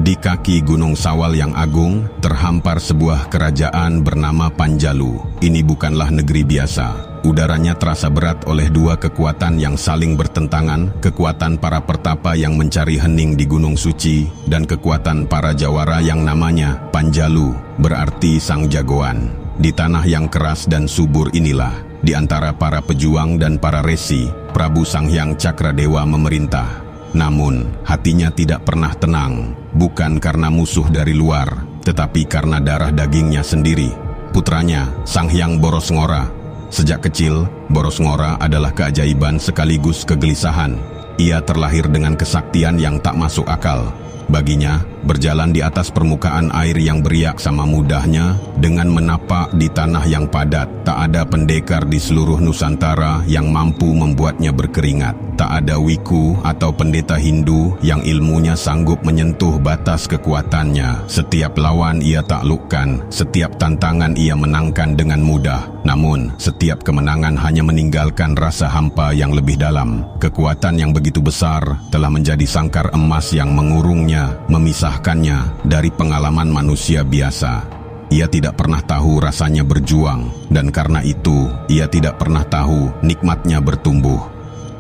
Di kaki Gunung Sawal yang agung, terhampar sebuah kerajaan bernama Panjalu. Ini bukanlah negeri biasa. Udaranya terasa berat oleh dua kekuatan yang saling bertentangan, kekuatan para pertapa yang mencari hening di Gunung Suci, dan kekuatan para jawara yang namanya Panjalu, berarti sang jagoan. Di tanah yang keras dan subur inilah, di antara para pejuang dan para resi, Prabu Sanghyang Cakradewa memerintah. Namun, hatinya tidak pernah tenang, bukan karena musuh dari luar, tetapi karena darah dagingnya sendiri, putranya, Sanghyang Borosngora. Sejak kecil, Borosngora adalah keajaiban sekaligus kegelisahan. Ia terlahir dengan kesaktian yang tak masuk akal. Baginya, berjalan di atas permukaan air yang beriak sama mudahnya, dengan menapak di tanah yang padat. Tak ada pendekar di seluruh Nusantara yang mampu membuatnya berkeringat. Tak ada wiku atau pendeta Hindu yang ilmunya sanggup menyentuh batas kekuatannya. Setiap lawan ia taklukkan, setiap tantangan ia menangkan dengan mudah. Namun, setiap kemenangan hanya meninggalkan rasa hampa yang lebih dalam. Kekuatan yang begitu besar telah menjadi sangkar emas yang mengurungnya, memisahkannya dari pengalaman manusia biasa. Ia tidak pernah tahu rasanya berjuang, dan karena itu, ia tidak pernah tahu nikmatnya bertumbuh.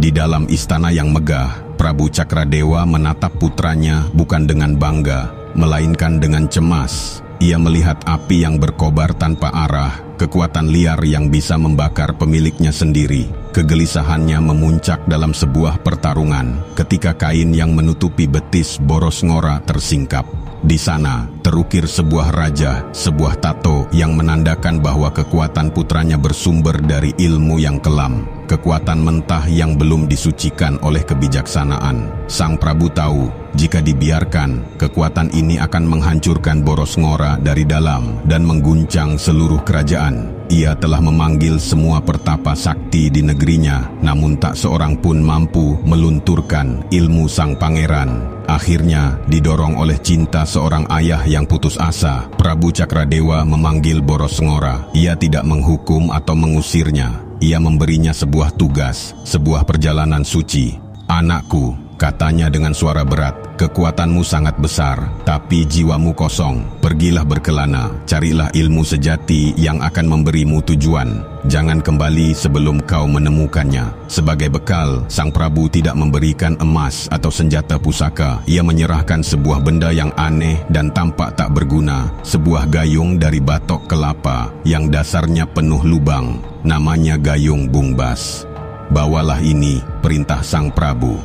Di dalam istana yang megah, Prabu Cakradewa menatap putranya bukan dengan bangga, melainkan dengan cemas. Ia melihat api yang berkobar tanpa arah, kekuatan liar yang bisa membakar pemiliknya sendiri. Kegelisahannya memuncak dalam sebuah pertarungan ketika kain yang menutupi betis Borosngora tersingkap. Di sana terukir sebuah raja, sebuah tato yang menandakan bahwa kekuatan putranya bersumber dari ilmu yang kelam, kekuatan mentah yang belum disucikan oleh kebijaksanaan. Sang Prabu tahu, jika dibiarkan, kekuatan ini akan menghancurkan Borosngora dari dalam dan mengguncang seluruh kerajaan. Ia telah memanggil semua pertapa sakti di negerinya, namun tak seorang pun mampu melunturkan ilmu sang pangeran. Akhirnya, didorong oleh cinta seorang ayah yang putus asa, Prabu Cakradewa memanggil Borosngora. Ia tidak menghukum atau mengusirnya. Ia memberinya sebuah tugas, sebuah perjalanan suci. "Anakku," katanya dengan suara berat, "kekuatanmu sangat besar, tapi jiwamu kosong. Pergilah berkelana, carilah ilmu sejati yang akan memberimu tujuan. Jangan kembali sebelum kau menemukannya." Sebagai bekal, Sang Prabu tidak memberikan emas atau senjata pusaka. Ia menyerahkan sebuah benda yang aneh dan tampak tak berguna, sebuah gayung dari batok kelapa yang dasarnya penuh lubang. Namanya gayung Bungbas. "Bawalah ini," perintah Sang Prabu.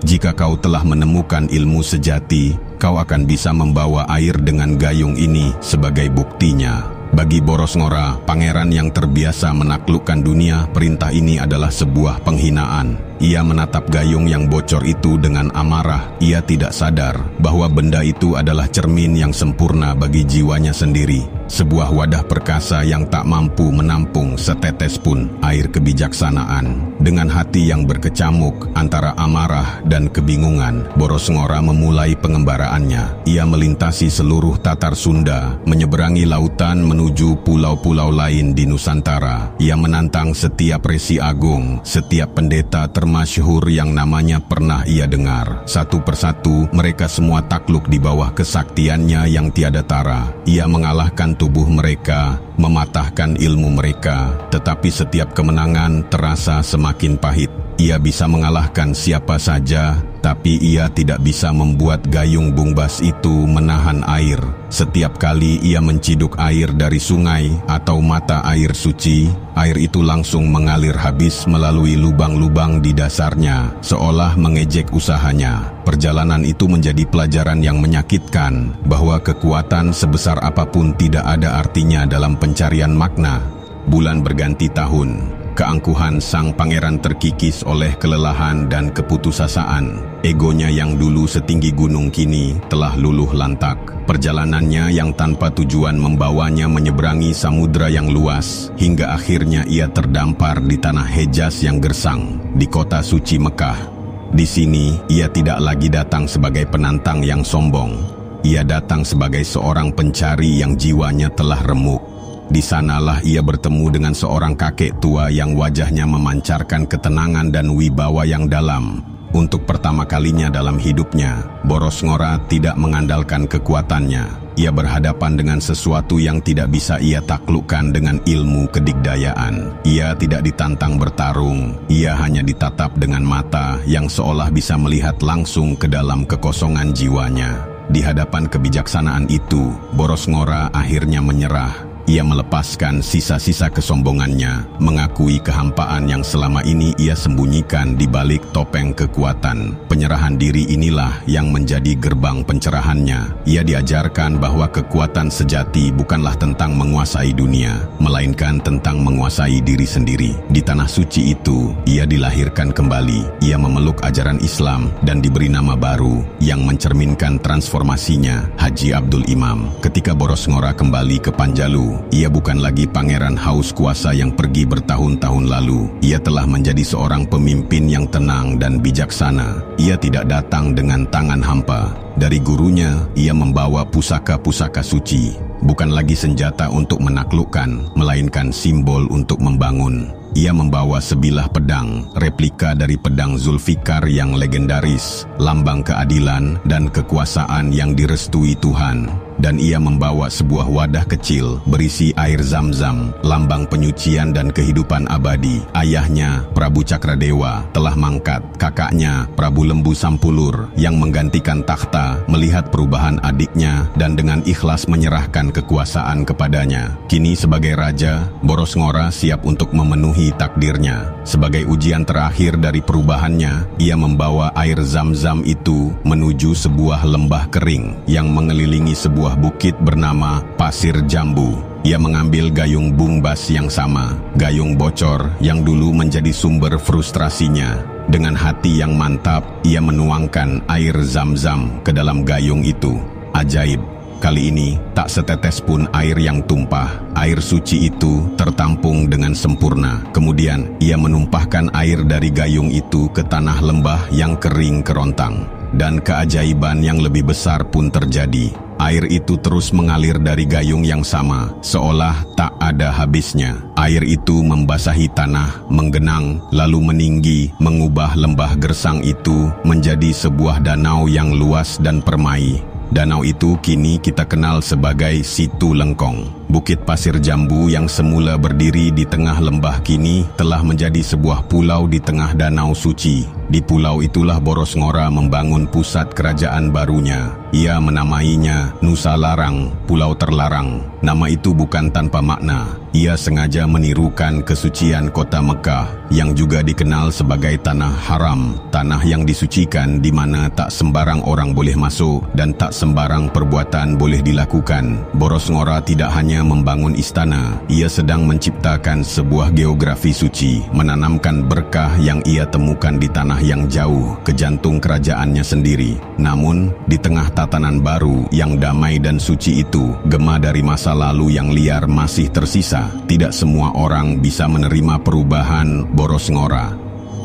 "Jika kau telah menemukan ilmu sejati, kau akan bisa membawa air dengan gayung ini sebagai buktinya." Bagi Borosngora, pangeran yang terbiasa menaklukkan dunia, perintah ini adalah sebuah penghinaan. Ia menatap gayung yang bocor itu dengan amarah. Ia tidak sadar bahwa benda itu adalah cermin yang sempurna bagi jiwanya sendiri. Sebuah wadah perkasa yang tak mampu menampung setetes pun air kebijaksanaan. Dengan hati yang berkecamuk antara amarah dan kebingungan, Borosngora memulai pengembaraannya. Ia melintasi seluruh Tatar Sunda, menyeberangi lautan menuju pulau-pulau lain di Nusantara. Ia menantang setiap resi agung, setiap pendeta termasyhur yang namanya pernah ia dengar. Satu persatu, mereka semua takluk di bawah kesaktiannya yang tiada tara. Ia mengalahkan tubuh mereka, mematahkan ilmu mereka, tetapi setiap kemenangan terasa semakin pahit. Ia bisa mengalahkan siapa saja, tapi ia tidak bisa membuat gayung Bungbas itu menahan air. Setiap kali ia menciduk air dari sungai atau mata air suci, air itu langsung mengalir habis melalui lubang-lubang di dasarnya, seolah mengejek usahanya. Perjalanan itu menjadi pelajaran yang menyakitkan, bahwa kekuatan sebesar apapun tidak ada artinya dalam pencarian makna. Bulan berganti tahun. Keangkuhan sang pangeran terkikis oleh kelelahan dan keputusasaan. Egonya yang dulu setinggi gunung kini telah luluh lantak. Perjalanannya yang tanpa tujuan membawanya menyeberangi samudra yang luas, hingga akhirnya ia terdampar di tanah Hejaz yang gersang, di kota suci Mekah. Di sini, ia tidak lagi datang sebagai penantang yang sombong. Ia datang sebagai seorang pencari yang jiwanya telah remuk. Di sanalah ia bertemu dengan seorang kakek tua yang wajahnya memancarkan ketenangan dan wibawa yang dalam. Untuk pertama kalinya dalam hidupnya, Boros Ngora tidak mengandalkan kekuatannya. Ia berhadapan dengan sesuatu yang tidak bisa ia taklukkan dengan ilmu kedigdayaan. Ia tidak ditantang bertarung, ia hanya ditatap dengan mata yang seolah bisa melihat langsung ke dalam kekosongan jiwanya. Di hadapan kebijaksanaan itu, Boros Ngora akhirnya menyerah. Ia melepaskan sisa-sisa kesombongannya, mengakui kehampaan yang selama ini ia sembunyikan di balik topeng kekuatan. Penyerahan diri inilah yang menjadi gerbang pencerahannya. Ia diajarkan bahwa kekuatan sejati bukanlah tentang menguasai dunia, melainkan tentang menguasai diri sendiri. Di tanah suci itu, ia dilahirkan kembali. Ia memeluk ajaran Islam dan diberi nama baru yang mencerminkan transformasinya, Haji Abdul Imam. Ketika Boros Ngora kembali ke Panjalu, ia bukan lagi pangeran haus kuasa yang pergi bertahun-tahun lalu. Ia telah menjadi seorang pemimpin yang tenang dan bijaksana. Ia tidak datang dengan tangan hampa. Dari gurunya, ia membawa pusaka-pusaka suci. Bukan lagi senjata untuk menaklukkan, melainkan simbol untuk membangun. Ia membawa sebilah pedang, replika dari pedang Zulfikar yang legendaris, lambang keadilan dan kekuasaan yang direstui Tuhan. Dan ia membawa sebuah wadah kecil berisi air Zam-Zam, lambang penyucian dan kehidupan abadi. Ayahnya, Prabu Cakradewa, telah mangkat. Kakaknya, Prabu Lembu Sampulur, yang menggantikan takhta, melihat perubahan adiknya dan dengan ikhlas menyerahkan kekuasaan kepadanya. Kini sebagai raja, Boros Ngora siap untuk memenuhi takdirnya. Sebagai ujian terakhir dari perubahannya, ia membawa air Zam-Zam itu menuju sebuah lembah kering yang mengelilingi sebuah bukit bernama Pasir Jambu. Ia mengambil gayung Bungbas yang sama, gayung bocor yang dulu menjadi sumber frustrasinya. Dengan hati yang mantap, ia menuangkan air Zam-Zam ke dalam gayung itu. Ajaib, kali ini tak setetes pun air yang tumpah. Air suci itu tertampung dengan sempurna. Kemudian ia menumpahkan air dari gayung itu ke tanah lembah yang kering kerontang. Dan keajaiban yang lebih besar pun terjadi. Air itu terus mengalir dari gayung yang sama, seolah tak ada habisnya. Air itu membasahi tanah, menggenang, lalu meninggi, mengubah lembah gersang itu menjadi sebuah danau yang luas dan permai. Danau itu kini kita kenal sebagai Situ Lengkong. Bukit Pasir Jambu yang semula berdiri di tengah lembah kini telah menjadi sebuah pulau di tengah danau suci. Di pulau itulah Boros Ngora membangun pusat kerajaan barunya. Ia menamainya Nusa Larang, Pulau Terlarang. Nama itu bukan tanpa makna. Ia sengaja menirukan kesucian kota Mekah yang juga dikenal sebagai tanah haram, tanah yang disucikan di mana tak sembarang orang boleh masuk dan tak sembarang perbuatan boleh dilakukan. Boros Ngora tidak hanya membangun istana, ia sedang menciptakan sebuah geografi suci, menanamkan berkah yang ia temukan di tanah yang jauh ke jantung kerajaannya sendiri. Namun, di tengah tatanan baru yang damai dan suci itu, gema dari masa lalu yang liar masih tersisa. Tidak semua orang bisa menerima perubahan Boros Ngora.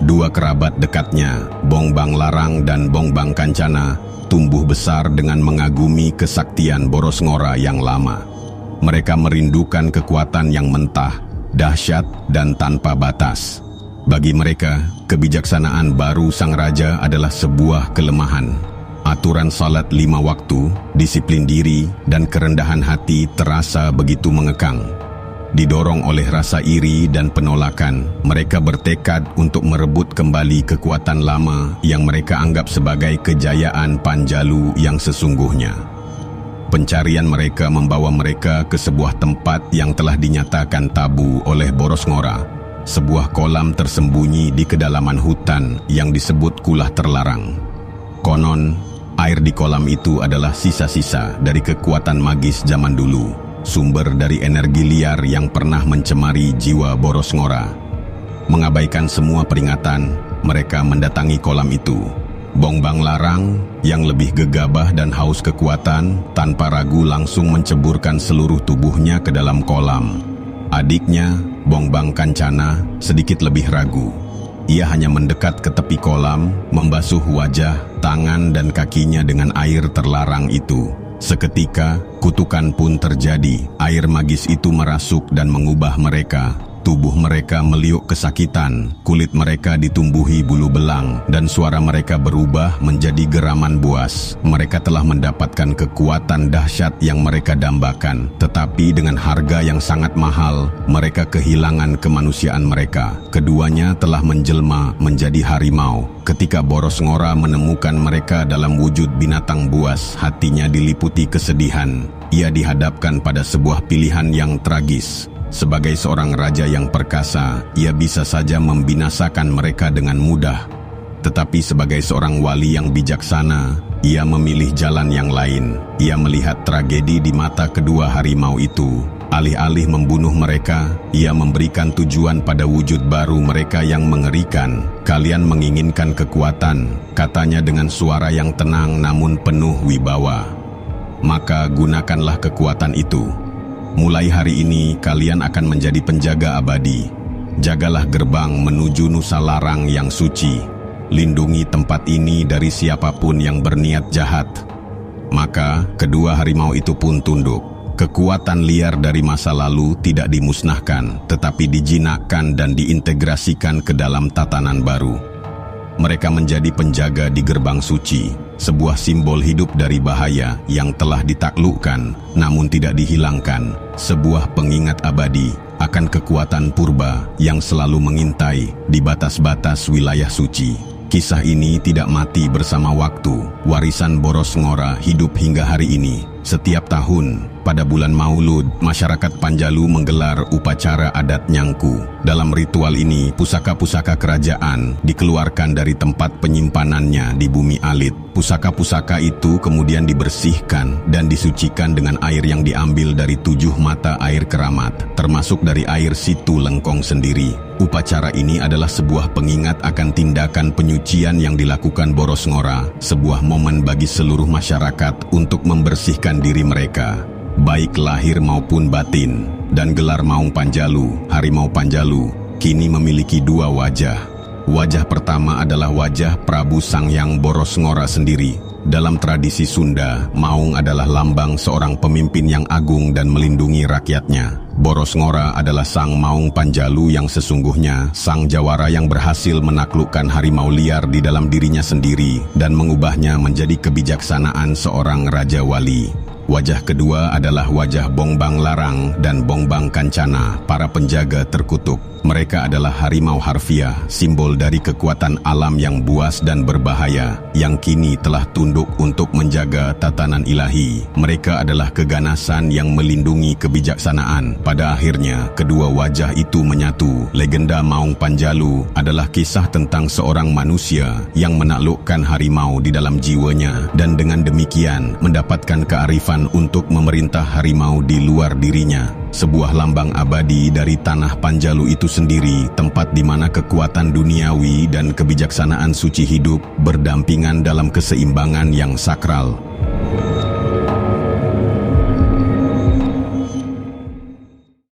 Dua kerabat dekatnya, Bongbang Larang dan Bongbang Kancana, tumbuh besar dengan mengagumi kesaktian Boros Ngora yang lama. Mereka merindukan kekuatan yang mentah, dahsyat, dan tanpa batas. Bagi mereka, kebijaksanaan baru sang raja adalah sebuah kelemahan. Aturan salat 5 waktu, disiplin diri, dan kerendahan hati terasa begitu mengekang. Didorong oleh rasa iri dan penolakan, mereka bertekad untuk merebut kembali kekuatan lama yang mereka anggap sebagai kejayaan Panjalu yang sesungguhnya. Pencarian mereka membawa mereka ke sebuah tempat yang telah dinyatakan tabu oleh Boros Ngora. Sebuah kolam tersembunyi di kedalaman hutan yang disebut Kulah Terlarang. Konon, air di kolam itu adalah sisa-sisa dari kekuatan magis zaman dulu, sumber dari energi liar yang pernah mencemari jiwa Boros Ngora. Mengabaikan semua peringatan, mereka mendatangi kolam itu. Bongbang Larang yang lebih gegabah dan haus kekuatan tanpa ragu langsung menceburkan seluruh tubuhnya ke dalam kolam. Adiknya, Bongbang Kancana, sedikit lebih ragu. Ia hanya mendekat ke tepi kolam, membasuh wajah, tangan dan kakinya dengan air terlarang itu. Seketika, kutukan pun terjadi. Air magis itu merasuk dan mengubah mereka. Tubuh mereka meliuk kesakitan, kulit mereka ditumbuhi bulu belang, dan suara mereka berubah menjadi geraman buas. Mereka telah mendapatkan kekuatan dahsyat yang mereka dambakan, tetapi dengan harga yang sangat mahal, mereka kehilangan kemanusiaan mereka. Keduanya telah menjelma menjadi harimau. Ketika Boros Ngora menemukan mereka dalam wujud binatang buas, hatinya diliputi kesedihan. Ia dihadapkan pada sebuah pilihan yang tragis. Sebagai seorang raja yang perkasa, ia bisa saja membinasakan mereka dengan mudah. Tetapi sebagai seorang wali yang bijaksana, ia memilih jalan yang lain. Ia melihat tragedi di mata kedua harimau itu. Alih-alih membunuh mereka, ia memberikan tujuan pada wujud baru mereka yang mengerikan. "Kalian menginginkan kekuatan," katanya dengan suara yang tenang namun penuh wibawa. "Maka gunakanlah kekuatan itu. Mulai hari ini kalian akan menjadi penjaga abadi. Jagalah gerbang menuju Nusa Larang yang suci. Lindungi tempat ini dari siapapun yang berniat jahat." Maka kedua harimau itu pun tunduk. Kekuatan liar dari masa lalu tidak dimusnahkan, tetapi dijinakkan dan diintegrasikan ke dalam tatanan baru. Mereka menjadi penjaga di gerbang suci, sebuah simbol hidup dari bahaya yang telah ditaklukkan namun tidak dihilangkan, sebuah pengingat abadi akan kekuatan purba yang selalu mengintai di batas-batas wilayah suci. Kisah ini tidak mati bersama waktu. Warisan Boros Ngora hidup hingga hari ini. Setiap tahun, pada bulan Maulud, masyarakat Panjalu menggelar upacara adat Nyangku. Dalam ritual ini, pusaka-pusaka kerajaan dikeluarkan dari tempat penyimpanannya di bumi alit. Pusaka-pusaka itu kemudian dibersihkan dan disucikan dengan air yang diambil dari 7 mata air keramat, termasuk dari air Situ Lengkong sendiri. Upacara ini adalah sebuah pengingat akan tindakan penyucian yang dilakukan Boros Ngora, sebuah momen bagi seluruh masyarakat untuk membersihkan diri mereka, baik lahir maupun batin. Dan gelar Maung Panjalu, Harimau Panjalu, kini memiliki 2 wajah. Wajah pertama adalah wajah Prabu Sangyang Boros Ngora sendiri. Dalam tradisi Sunda, Maung adalah lambang seorang pemimpin yang agung dan melindungi rakyatnya. Boros Ngora adalah sang Maung Panjalu yang sesungguhnya, sang jawara yang berhasil menaklukkan harimau liar di dalam dirinya sendiri dan mengubahnya menjadi kebijaksanaan seorang raja wali. Wajah kedua adalah wajah Bongbang Larang dan Bongbang Kancana, para penjaga terkutuk. Mereka adalah harimau harfiah, simbol dari kekuatan alam yang buas dan berbahaya, yang kini telah tunduk untuk menjaga tatanan ilahi. Mereka adalah keganasan yang melindungi kebijaksanaan. Pada akhirnya, kedua wajah itu menyatu. Legenda Maung Panjalu adalah kisah tentang seorang manusia yang menaklukkan harimau di dalam jiwanya, dan dengan demikian mendapatkan kearifan untuk memerintah harimau di luar dirinya. Sebuah lambang abadi dari tanah Panjalu itu sendiri, tempat di mana kekuatan duniawi dan kebijaksanaan suci hidup berdampingan dalam keseimbangan yang sakral.